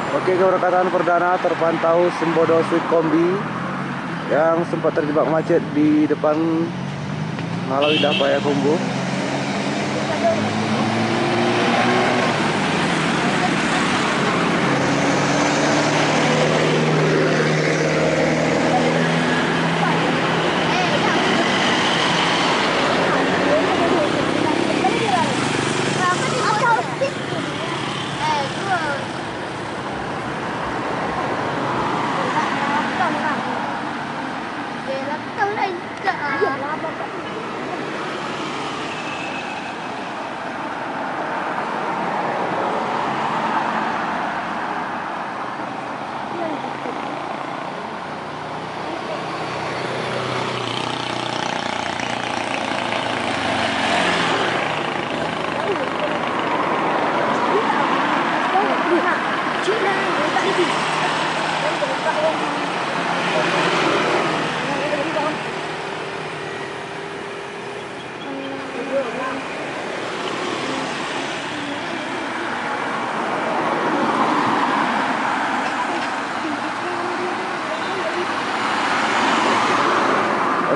Oke, keberangkatan perdana terpantau Sembodo Sweet Kombi yang sempat terjebak macet di depan Malawidah Payakumbuh.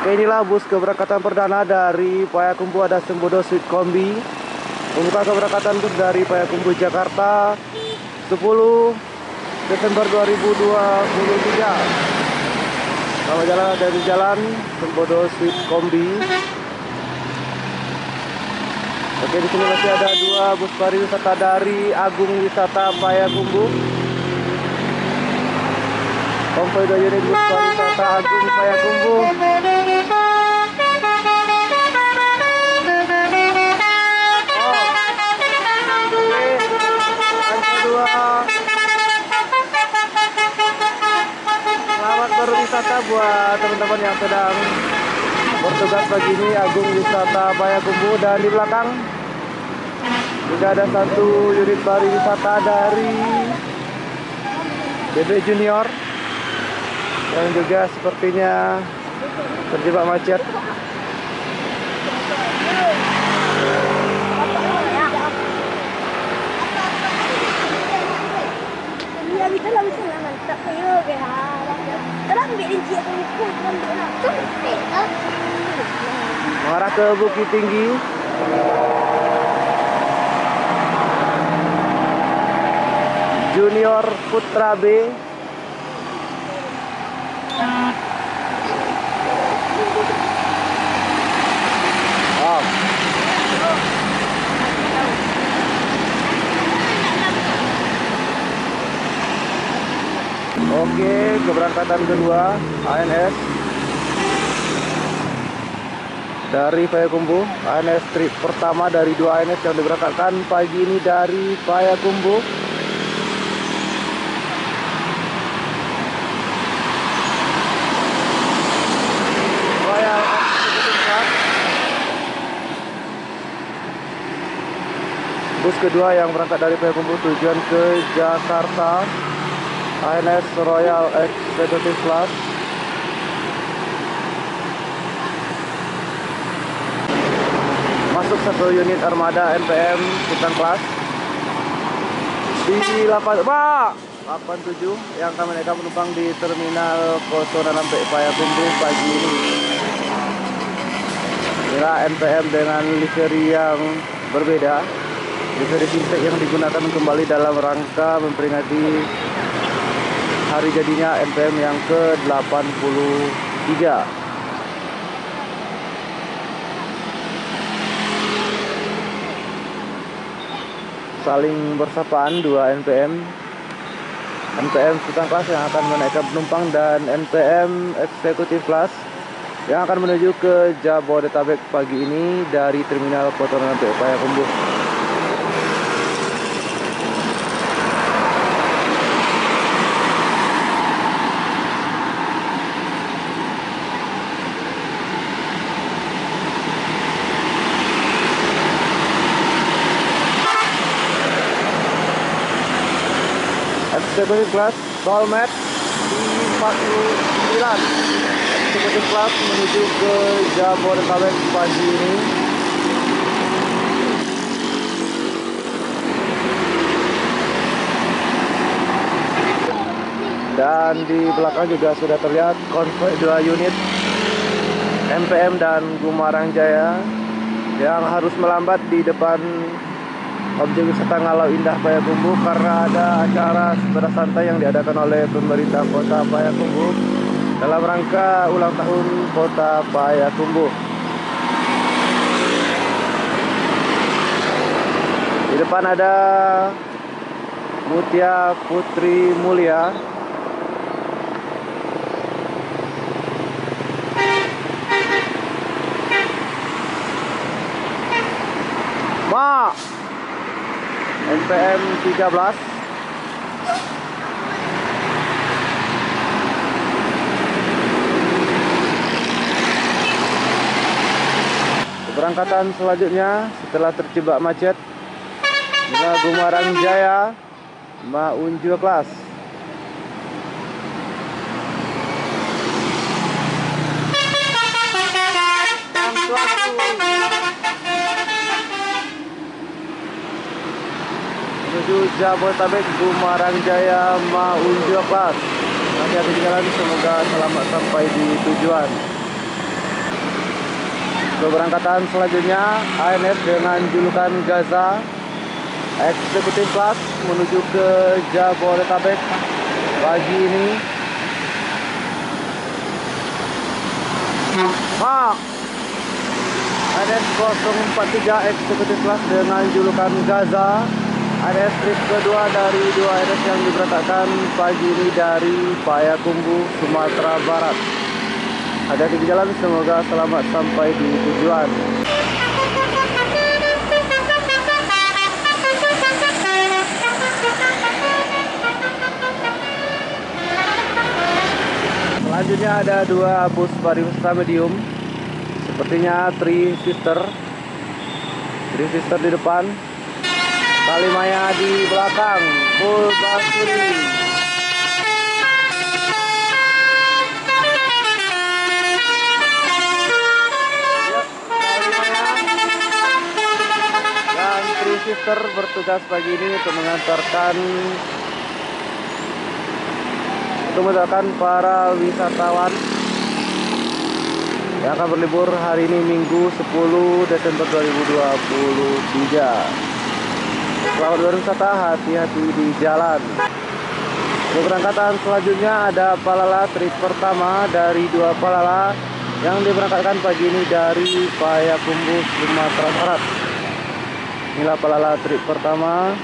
Oke, inilah bus keberangkatan perdana dari Payakumbuh ada Sembodo Sweet Kombi. Pembuka keberangkatan bus dari Payakumbuh Jakarta 10 Desember 2023. Selamat jalan dari jalan Sembodo Sweet Kombi. Oke, di sini masih ada 2 bus pariwisata dari Agung Wisata Payakumbuh. Konvoy 2 unit bus pariwisata Agung Payakumbuh. Selamat berwisata buat teman-teman yang sedang bertugas pagi ini Agung Wisata Payakumbuh. Dan di belakang juga ada 1 unit pariwisata dari BB Junior yang juga sepertinya terjebak macet. Mengarah ke Bukit Tinggi. Junior Putra B. Oke, keberangkatan kedua ANS dari Payakumbuh. ANS trip pertama dari 2 ANS yang diberangkatkan pagi ini dari Payakumbuh. Royal Executive Class. Bus kedua yang berangkat dari Payakumbuh tujuan ke Jakarta. ANS Royal Executive Class. Masuk 1 unit armada NPM Sultan Class di 87 yang akan menaikkan penumpang di Terminal 06 Payakumbuh pagi ini. Inilah NPM dengan livery yang berbeda. Livery fintech yang digunakan kembali dalam rangka memperingati hari jadinya NPM yang ke-83. Saling bersapaan 2 NPM Sultan Class yang akan menaikkan penumpang dan NPM Executive Class yang akan menuju ke Jabodetabek pagi ini dari Terminal Kotoran Payakumbuh. Executive Class Dolmet di 49. Executive Class menuju ke Jabodetabek pagi ini. Dan di belakang juga sudah terlihat konvoi 2 unit MPM dan Gumarang Jaya yang harus melambat di depan objek wisata Ngalau Indah Payakumbuh karena ada acara sepeda santai yang diadakan oleh pemerintah Kota Payakumbuh dalam rangka ulang tahun Kota Payakumbuh. Di depan ada Mutia Putri Mulia. Ma NPM 13. Keberangkatan selanjutnya setelah terjebak macet adalah Gumarang Jaya Ma Unjuk Kelas. Menuju Jabodetabek Gumarang Jaya Ma Unjuk Kelas. Hati-hati di jalan, semoga selamat sampai di tujuan. Keberangkatan selanjutnya ANS dengan julukan Gaza Eksekutif Kelas menuju ke Jabodetabek pagi ini. ANS 043 Eksekutif Kelas dengan julukan Gaza, ANS trip kedua dari 2 ANS yang diberangkatkan pagi ini dari Payakumbuh, Sumatera Barat. Hati-hati di jalan, semoga selamat sampai di tujuan. Selanjutnya ada 2 bus pariwisata medium, sepertinya Three Sister di depan, Kalimaya di belakang, full Basuri. Dan Three Sister bertugas pagi ini untuk mengantarkan para wisatawan yang akan berlibur hari ini Minggu 10 Desember 2023. Selamat berwisata, hati-hati di jalan. Keberangkatan selanjutnya ada Palala trip pertama dari 2 Palala yang diberangkatkan pagi ini dari Payakumbuh, Sumatera Barat. Inilah Palala trip pertama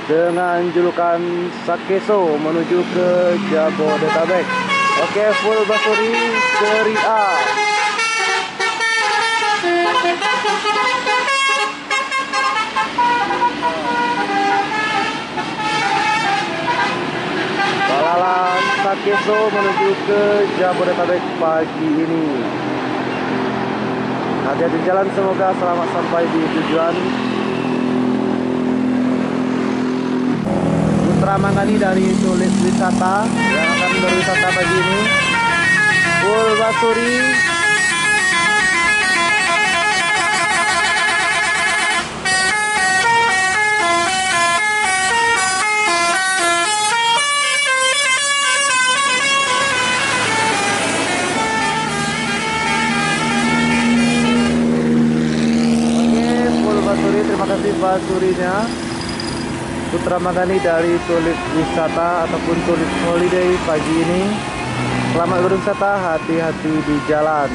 dengan julukan Sakeso menuju ke Jabodetabek. Oke, full Basuri seri A. Palala Sakeso menuju ke Jabodetabek pagi ini. Hati-hati jalan, semoga selamat sampai di tujuan. Manggani dari Tulip Wisata yang akan berwisata pagi ini, full Basuri. Oke, full Basuri, terima kasih Basurinya. Putra Magani dari Tulip Wisata ataupun Tulip Holiday pagi ini. Selamat berwisata, hati-hati di jalan.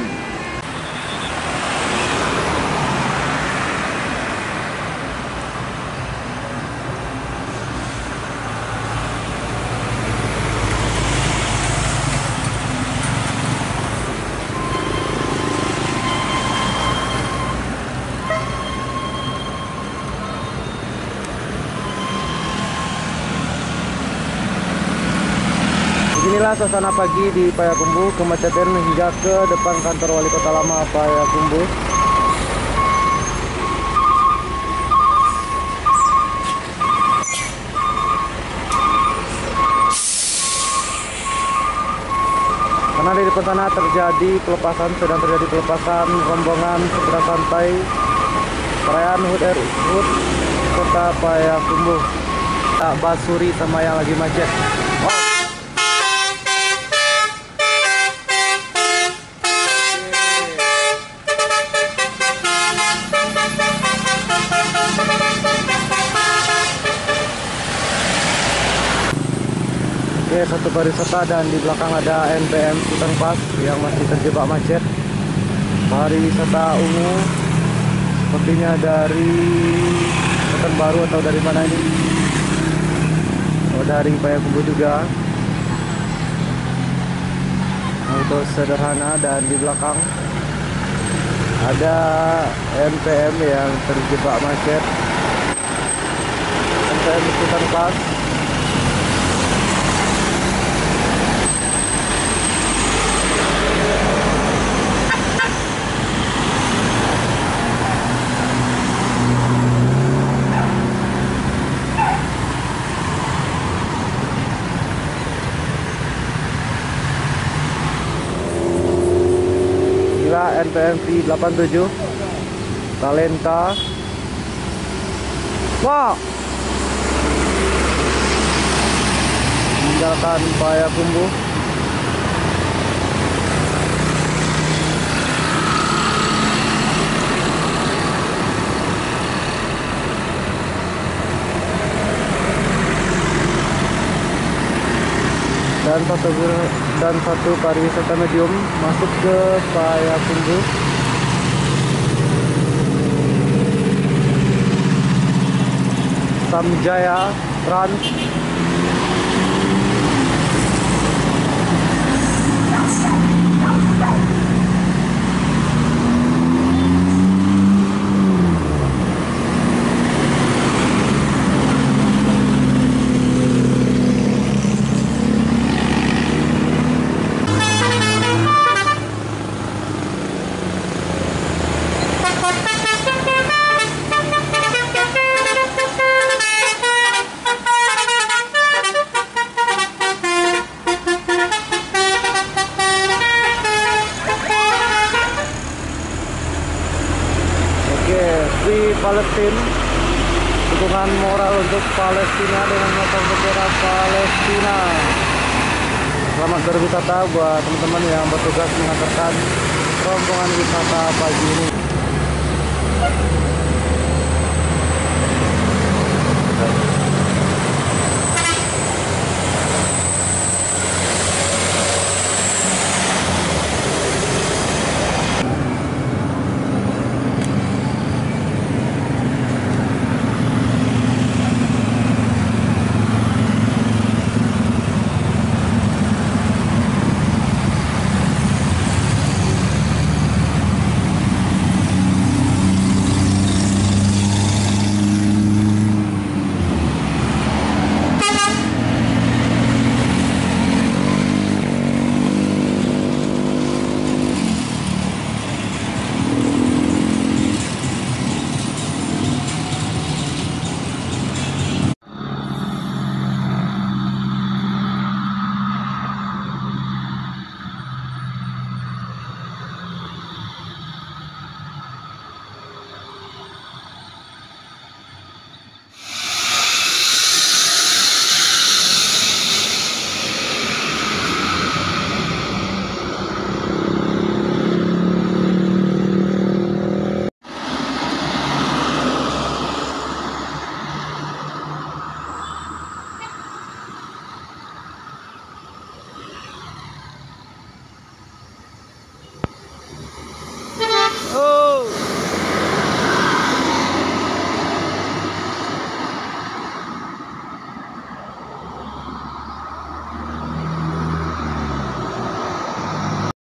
Inilah suasana pagi di Payakumbuh, kemacetan hingga ke depan kantor Wali Kota Lama Payakumbuh. Karena di depan sana sedang terjadi pelepasan rombongan sepeda santai perayaan HUT Kota Payakumbuh. Tak Basuri sama yang lagi macet. Oke, satu pariwisata, dan di belakang ada NPM Sultan Pas yang masih terjebak macet. Pariwisata Ungu sepertinya dari Pekanbaru atau dari mana ini? Oh, dari Payakumbuh juga. Auto sederhana, dan di belakang ada NPM yang terjebak macet. NPM Sultan Pas. NPM V87 Talenta. Wah, meninggalkan Payakumbuh. Dan satu pariwisata medium masuk ke Payakumbuh. Samjaya Trans. Free Palestine, dukungan moral untuk Palestina dengan memotong bendera Palestina. Selamat berwisata buat teman-teman yang bertugas mengantarkan rombongan wisata pagi ini.